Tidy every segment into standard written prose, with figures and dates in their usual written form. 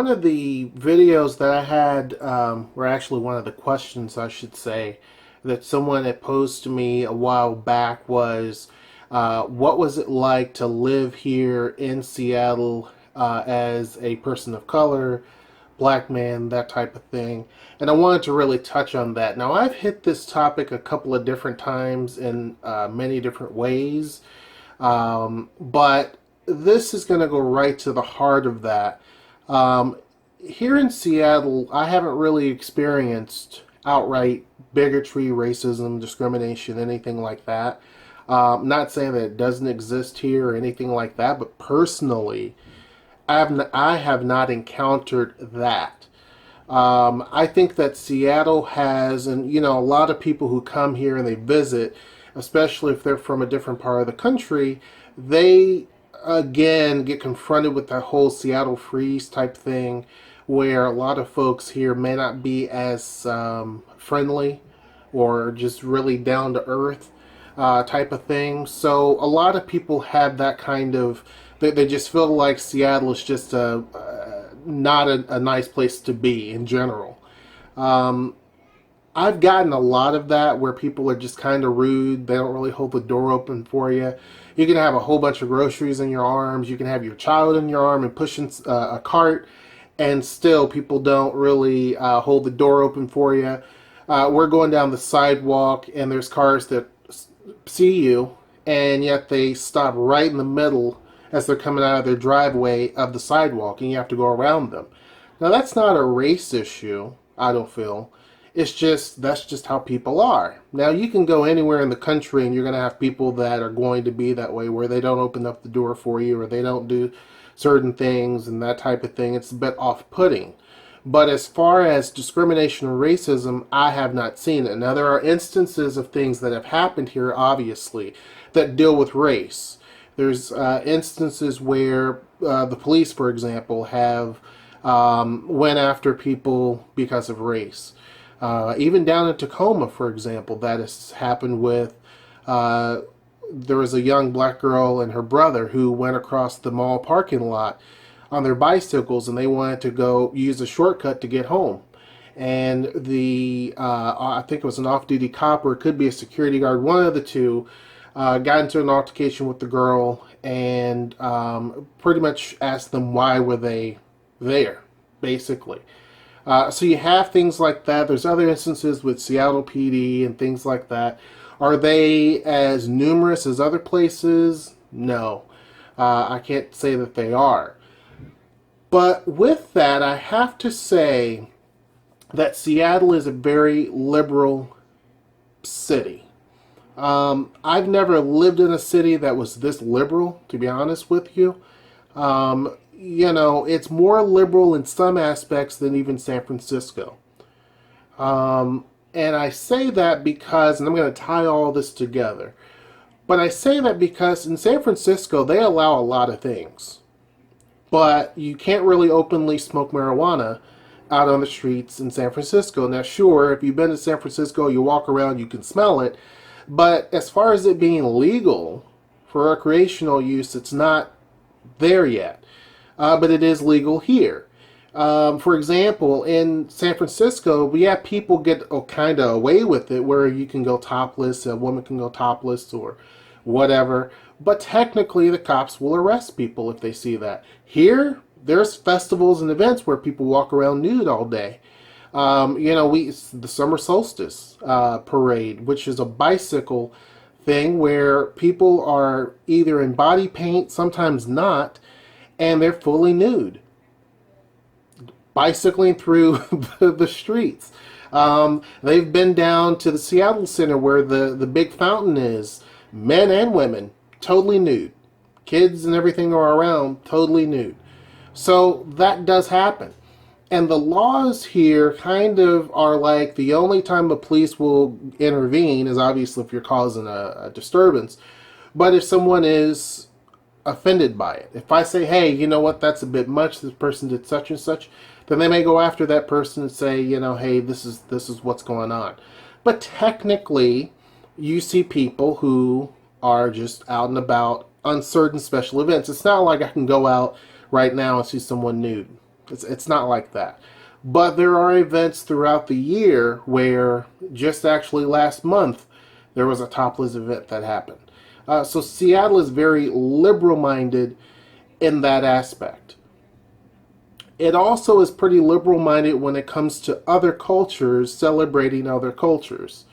one of the videos that I had, or actually one of the questions, I should say, that someone had posed to me a while back was, what was it like to live here in Seattle as a person of color, black man, that type of thing? And I wanted to really touch on that. Now, I've hit this topic a couple of different times in many different ways, but this is going to go right to the heart of that. Um, Here in Seattle, I haven't really experienced outright bigotry, racism, discrimination, anything like that. Not saying that it doesn't exist here or anything like that, but personally, I have not encountered that. I think that Seattle has, and a lot of people who come here and they visit, especially if they're from a different part of the country, they again get confronted with that whole Seattle freeze type thing, where a lot of folks here may not be as friendly or just really down to earth type of thing. So a lot of people have that kind of, they just feel like Seattle is just not a nice place to be in general. Um, I've gotten a lot of that where people are just kind of rude. They don't really hold the door open for you. You can have a whole bunch of groceries in your arms. You can have your child in your arm and pushing a cart, and still people don't really hold the door open for you. We're going down the sidewalk, and there's cars that see you, and yet they stop right in the middle as they're coming out of their driveway of the sidewalk, and you have to go around them. Now, that's not a race issue, I don't feel. It's just, that's just how people are. Now, you can go anywhere in the country and you're going to have people that are going to be that way, where they don't open up the door for you or they don't do certain things and that type of thing. It's a bit off-putting. But as far as discrimination or racism, I have not seen it. Now, there are instances of things that have happened here, obviously, that deal with race. There's instances where the police, for example, have went after people because of race. Even down in Tacoma, for example, that has happened with, there was a young black girl and her brother who went across the mall parking lot on their bicycles, and they wanted to go use a shortcut to get home. And I think it was an off-duty cop, or it could be a security guard, one of the two, got into an altercation with the girl and pretty much asked them why were they there, basically. So you have things like that. There's other instances with Seattle PD and things like that. Are they as numerous as other places? No. I can't say that they are. But with that, I have to say that Seattle is a very liberal city. I've never lived in a city that was this liberal, to be honest with you. It's more liberal in some aspects than even San Francisco. And I say that because, and I'm going to tie all this together, but I say that because in San Francisco, they allow a lot of things. But you can't really openly smoke marijuana out on the streets in San Francisco. Now, sure, if you've been to San Francisco, you walk around, you can smell it. But as far as it being legal for recreational use, it's not there yet. But it is legal here. For example, in San Francisco, we have people get kind of away with it, where you can go topless, a woman can go topless or whatever. But technically, the cops will arrest people if they see that. Here, there's festivals and events where people walk around nude all day. The summer solstice parade, which is a bicycle thing where people are either in body paint, sometimes not, and they're fully nude, bicycling through the streets. They've been down to the Seattle Center where the big fountain is, men and women, totally nude. Kids and everything are around, totally nude. So that does happen. And the laws here kind of are like, the only time the police will intervene is obviously if you're causing a disturbance. But if someone is offended by it, if I say, hey, you know what, that's a bit much, this person did such and such, then they may go after that person and say, hey, this is what's going on. But technically, you see people who are just out and about on certain special events. It's not like I can go out right now and see someone nude. It's not like that. But there are events throughout the year where, just actually last month, there was a topless event that happened. So Seattle is very liberal minded in that aspect. It also is pretty liberal minded when it comes to other cultures celebrating other cultures.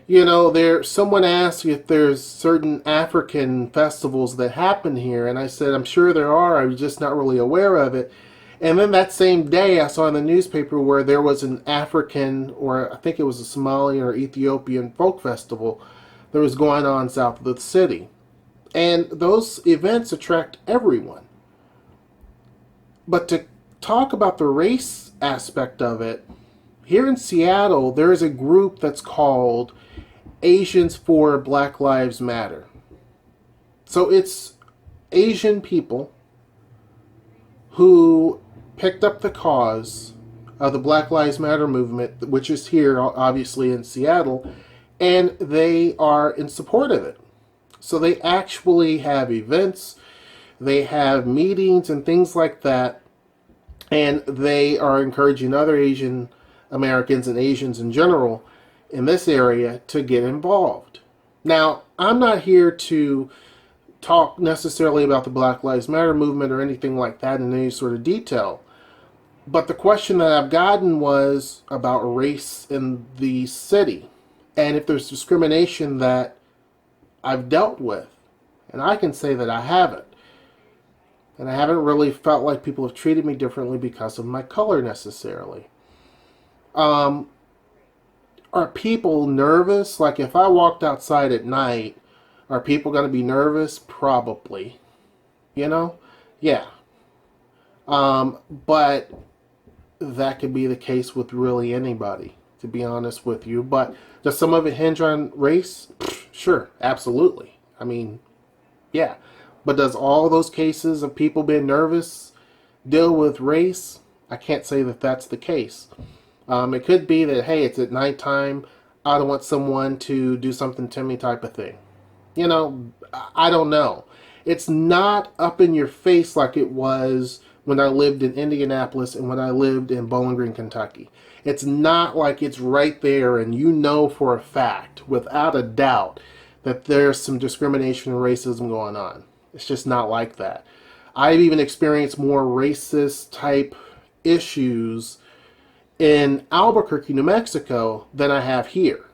You know, someone asked if there's certain African festivals that happen here, and I said I'm sure there are. I'm just not really aware of it. And then that same day, I saw in the newspaper where there was an African, or I think it was a Somalian or Ethiopian folk festival that was going on south of the city. And those events attract everyone. But to talk about the race aspect of it, here in Seattle, there is a group that's called Asians for Black Lives Matter. So it's Asian people who picked up the cause of the Black Lives Matter movement, which is here, obviously, in Seattle, and they are in support of it. So they actually have events, they have meetings and things like that, and they are encouraging other Asian Americans and Asians in general in this area to get involved. Now, I'm not here to talk necessarily about the Black Lives Matter movement or anything like that in any sort of detail. But the question that I've gotten was about race in the city and if there's discrimination that I've dealt with. And I can say that I haven't. And I haven't really felt like people have treated me differently because of my color necessarily. Are people nervous? Like if I walked outside at night, are people going to be nervous? Probably. You know? Yeah. But that could be the case with really anybody, to be honest with you. But does some of it hinge on race? Sure, absolutely. I mean, yeah. But does all those cases of people being nervous deal with race? I can't say that that's the case. It could be that, hey, it's at nighttime, I don't want someone to do something to me type of thing. You know, I don't know. It's not up in your face like it was when I lived in Indianapolis and when I lived in Bowling Green, Kentucky. It's not like it's right there and you know for a fact, without a doubt, that there's some discrimination and racism going on. It's just not like that. I've even experienced more racist type issues in Albuquerque, New Mexico than I have here.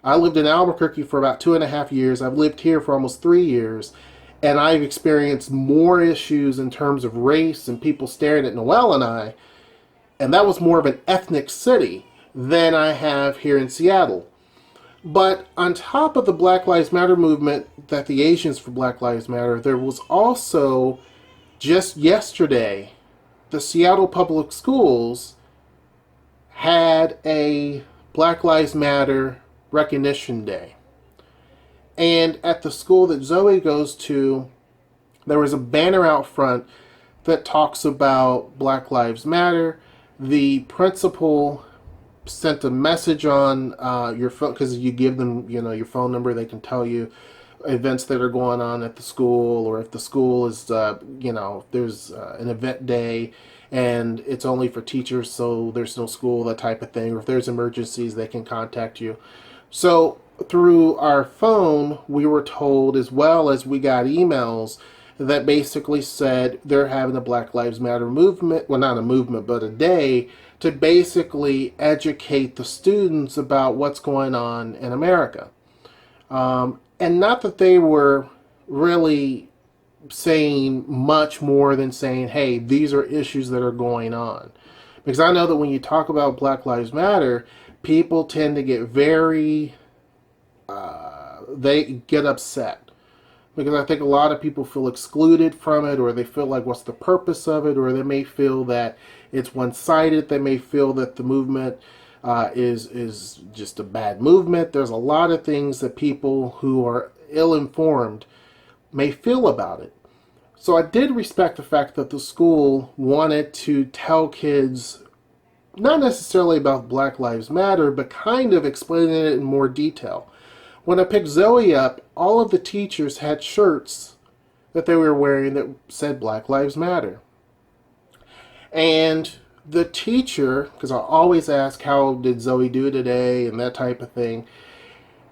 I lived in Albuquerque for about 2.5 years. I've lived here for almost 3 years. And I've experienced more issues in terms of race and people staring at Noelle and I. And that was more of an ethnic city than I have here in Seattle. But on top of the Black Lives Matter movement, that the Asians for Black Lives Matter, there was also, just yesterday, the Seattle Public Schools had a Black Lives Matter Recognition Day. And at the school that Zoe goes to, there was a banner out front that talks about Black Lives Matter. The principal sent a message on your phone, because you give them, your phone number, they can tell you events that are going on at the school, or if the school is, there's an event day and it's only for teachers, so there's no school, that type of thing. Or if there's emergencies, they can contact you. So through our phone, we were told, as well as we got emails that basically said they're having a Black Lives Matter movement, well, not a movement, but a day to basically educate the students about what's going on in America. And not that they were really saying much more than saying, hey, these are issues that are going on. Because I know that when you talk about Black Lives Matter, people tend to get very, they get upset. Because I think a lot of people feel excluded from it, or they feel like, what's the purpose of it? Or they may feel that it's one-sided. They may feel that the movement is just a bad movement. There's a lot of things that people who are ill-informed may feel about it. So I did respect the fact that the school wanted to tell kids, not necessarily about Black Lives Matter, but kind of explaining it in more detail. When I picked Zoe up, all of the teachers had shirts that they were wearing that said Black Lives Matter. And the teacher, because I always ask, how did Zoe do today, and that type of thing.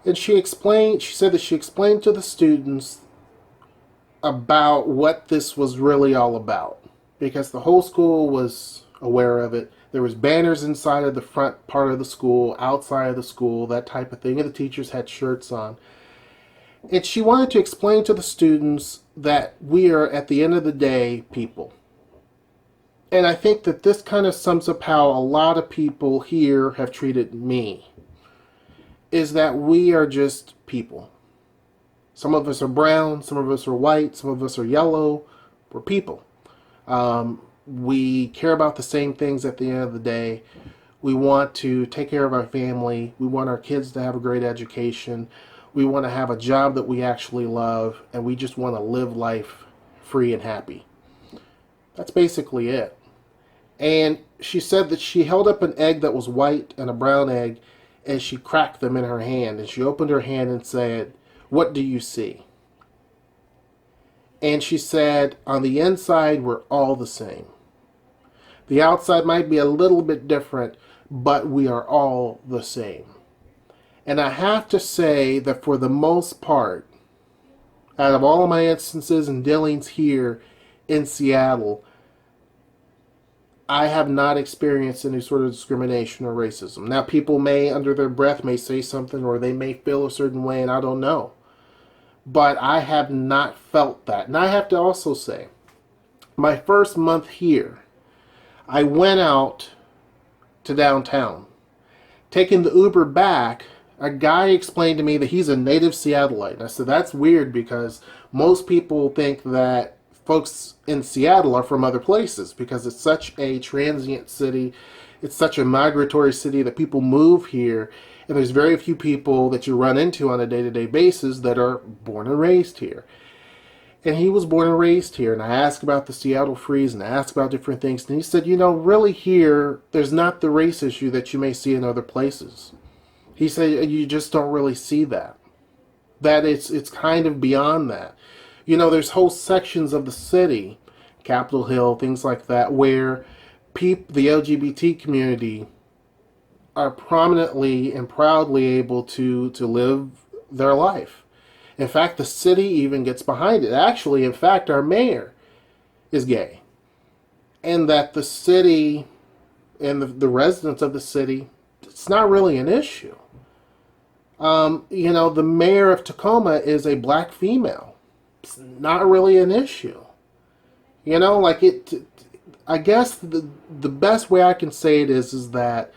And she said that she explained to the students about what this was really all about. Because the whole school was aware of it. There was banners inside of the front part of the school, outside of the school, that type of thing. And the teachers had shirts on. And she wanted to explain to the students that we are, at the end of the day, people. And I think that this kind of sums up how a lot of people here have treated me. Is that we are just people. Some of us are brown, some of us are white, some of us are yellow. We're people. We care about the same things at the end of the day. We want to take care of our family. We want our kids to have a great education. We want to have a job that we actually love. And we just want to live life free and happy. That's basically it. And she said that she held up an egg that was white and a brown egg, and she cracked them in her hand. And she opened her hand and said, "What do you see?" And she said, on the inside, we're all the same. The outside might be a little bit different, but we are all the same. And I have to say that for the most part, out of all of my instances and dealings here in Seattle, I have not experienced any sort of discrimination or racism. Now, people may, under their breath, may say something, or they may feel a certain way, and I don't know. But I have not felt that. And I have to also say, my first month here, I went out to downtown. Taking the Uber back, a guy explained to me that he's a native Seattleite. And I said, that's weird, because most people think that folks in Seattle are from other places, because it's such a transient city. It's such a migratory city that people move here, and there's very few people that you run into on a day-to-day basis that are born and raised here. And he was born and raised here, and I asked about the Seattle freeze, and I asked about different things, and he said, really here, there's not the race issue that you may see in other places. He said, you just don't really see that. That it's kind of beyond that. There's whole sections of the city, Capitol Hill, things like that, where the LGBT community are prominently and proudly able to live their life. In fact, the city even gets behind it. Actually, in fact, our mayor is gay. And that the city and the residents of the city, it's not really an issue. The mayor of Tacoma is a black female. It's not really an issue. I guess the best way I can say it is that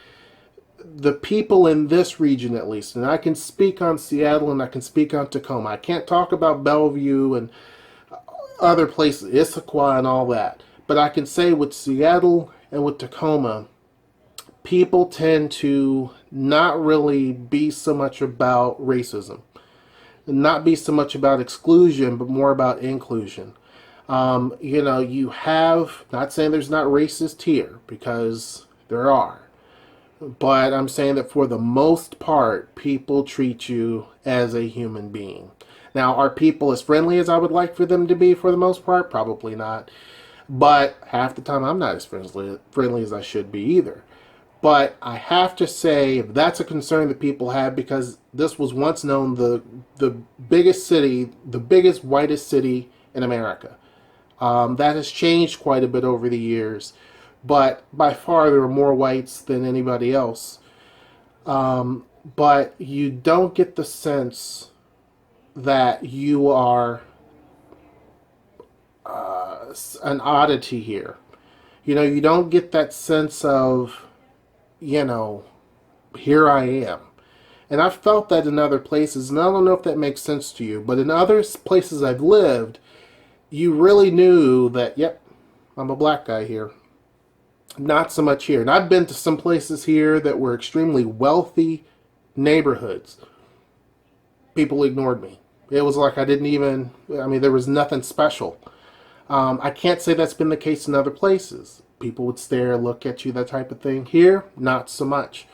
the people in this region, at least, and I can speak on Seattle and I can speak on Tacoma. I can't talk about Bellevue and other places, Issaquah and all that. But I can say with Seattle and with Tacoma, people tend to not really be so much about racism. Not be so much about exclusion, but more about inclusion. You have, not saying there's not racist here, because there are. But I'm saying that for the most part, people treat you as a human being. Now, are people as friendly as I would like for them to be for the most part? Probably not. But half the time, I'm not as friendly as I should be either. But I have to say, that's a concern that people have, because this was once known the biggest city, the biggest, whitest city in America. That has changed quite a bit over the years. But by far, there are more whites than anybody else. But you don't get the sense that you are an oddity here. You don't get that sense of, here I am. And I've felt that in other places, and I don't know if that makes sense to you, but in other places I've lived, you really knew that, yep, I'm a black guy here. Not so much here. And I've been to some places here that were extremely wealthy neighborhoods. People ignored me. It was like there was nothing special. I can't say that's been the case in other places. People would stare, look at you, that type of thing. Here, not so much.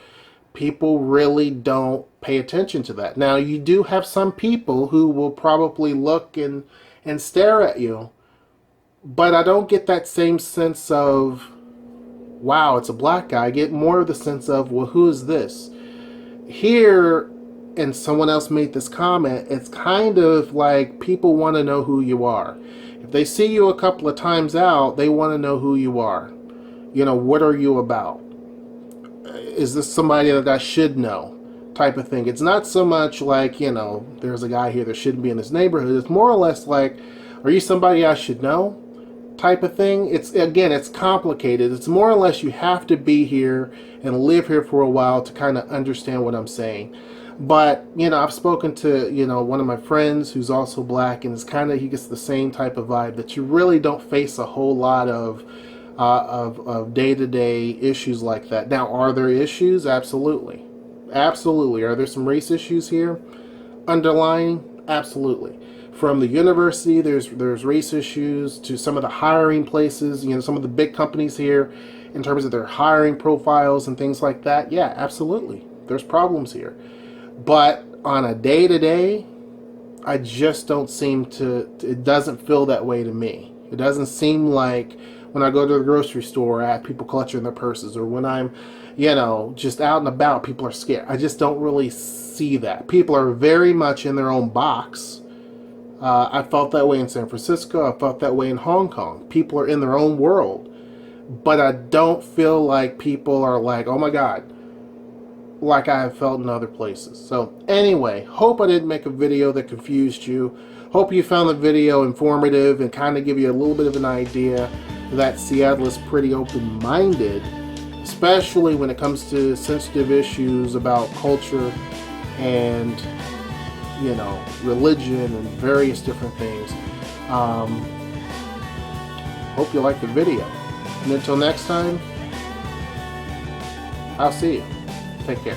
People really don't pay attention to that. Now, you do have some people who will probably look and stare at you, but I don't get that same sense of wow, it's a black guy. I get more of the sense of, well, who is this? Here, and someone else made this comment, it's kind of like people want to know who you are. If they see you a couple of times out, they want to know who you are. You know, what are you about? Is this somebody that I should know? Type of thing. It's not so much like, you know, there's a guy here that shouldn't be in this neighborhood. It's more or less like, are you somebody I should know? Type of thing. It's, again, it's complicated. It's more or less you have to be here and live here for a while to kind of understand what I'm saying. But, you know, I've spoken to, you know, one of my friends who's also black, and it's kind of, he gets the same type of vibe that you really don't face a whole lot of day-to-day issues like that. Now, are there issues? Absolutely. Absolutely. Are there some race issues here underlying? Absolutely. From the university, there's race issues, to some of the hiring places, you know, some of the big companies here in terms of their hiring profiles and things like that. Yeah, absolutely. There's problems here. But on a day-to-day, I just don't seem to, it doesn't feel that way to me. It doesn't seem like when I go to the grocery store, I have people clutching their purses, or when I'm, you know, just out and about, people are scared. I just don't really see that. People are very much in their own box. I felt that way in San Francisco. I felt that way in Hong Kong. People are in their own world. But I don't feel like people are like, oh my God, like I have felt in other places. So anyway, hope I didn't make a video that confused you. Hope you found the video informative and kind of give you a little bit of an idea that Seattle is pretty open-minded, especially when it comes to sensitive issues about culture and, you know, religion and various different things. Hope you like the video. And until next time, I'll see you. Take care.